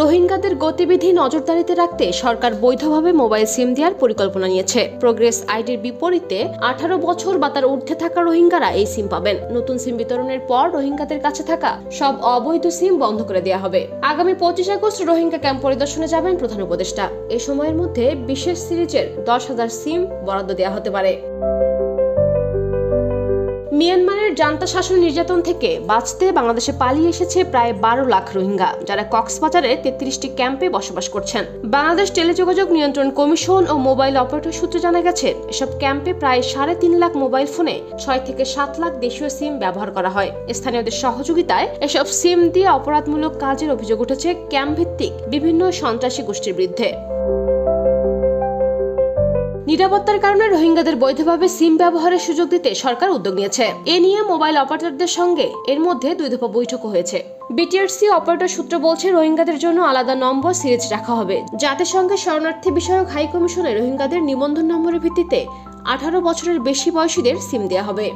রোহিঙ্গাদের গতিবিধি নজরদারিতে রাখতে সরকার বৈধভাবে মোবাইল সিম দেওয়ার পরিকল্পনা নিয়েছে। প্রোগ্রেস আইডির বিপরীতে 18 বছর বা তার ঊর্ধ্বে থাকা রোহিঙ্গারা এই সিম পাবেন। নতুন সিম বিতরণের পর রোহিঙ্গাদের কাছে থাকা সব অবৈধ সিম বন্ধ করে দেওয়া হবে। আগামী 25 আগস্ট রোহিঙ্গা ক্যাম্প পরিদর্শনে যাবেন প্রধান উপদেষ্টা। এই সময়ের মধ্যে বিশেষ সিরিজের 10,000 সিম বরাদ্দ দেওয়া হতে পারে। মিয়ানমারের জান্তা শাসন নির্যাতন থেকে বাঁচতে বাংলাদেশে পালিয়ে এসেছে প্রায় 12 লাখ রোহিঙ্গা, যারা কক্সবাজারে 33টি ক্যাম্পে বসবাস করছেন। বাংলাদেশ টেলিযোগাযোগ নিয়ন্ত্রণ কমিশন ও মোবাইল অপারেটর সূত্রে জানা গেছে, এসব ক্যাম্পে প্রায় 3.5 লাখ মোবাইল ফোনে 6 থেকে 7 লাখ দেশীয় সিম ব্যবহার করা হয়। স্থানীয়দের সহযোগিতায় এসব সিম দিয়ে অপরাধমূলক কাজের অভিযোগ উঠেছে ক্যাম্প ভিত্তিক বিভিন্ন সন্ত্রাসী গোষ্ঠীর বিরুদ্ধে। নিরাপত্তার কারণে রোহিঙ্গাদের বৈধভাবে সিম ব্যবহারের সুযোগ দিতে সরকার উদ্যোগ নিয়েছে। এ নিয়ে মোবাইল অপারেটরদের সঙ্গে এর মধ্যে 2 দফা বৈঠকও হয়েছে। বিটিআরসি অপারেটর সূত্র বলছে, রোহিঙ্গাদের জন্য আলাদা নম্বর সিরিজ রাখা হবে। জাতিসংঘের শরণার্থী বিষয়ক হাই কমিশনে রোহিঙ্গাদের নিবন্ধন নম্বরের ভিত্তিতে 18 বছরের বেশি বয়সীদের সিম দেওয়া হবে।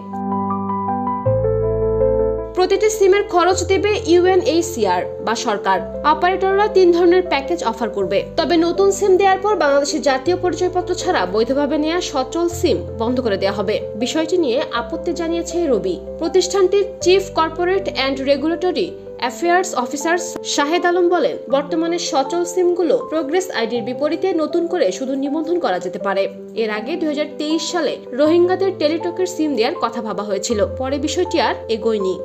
প্রতিটি সিমের খরচ দেবে ইউএনএইচসিআর বা সরকার। অপারেটররা 3 ধরনের প্যাকেজ অফার করবে। তবে নতুন সিম দেওয়ার পর বাংলাদেশের জাতীয় পরিচয়পত্র ছাড়া বৈধভাবে নেওয়া সচল সিম বন্ধ করে দেওয়া হবে। বিষয়টি নিয়ে আপত্তি জানিয়েছে রবি। প্রতিষ্ঠানটির chief corporate and regulatory affairs officer Shahed Alam বলেন, বর্তমানে সচল সিমগুলো প্রোগ্রেস আইডির বিপরীতে নতুন করে শুধু নিবন্ধন করা যেতে পারে। এর আগে 2023 সালে রোহিঙ্গাদের টেলিটকের সিম দেওয়ার কথা ভাবা হয়েছিল, পরে বিষয়টি আর এগোয়নি।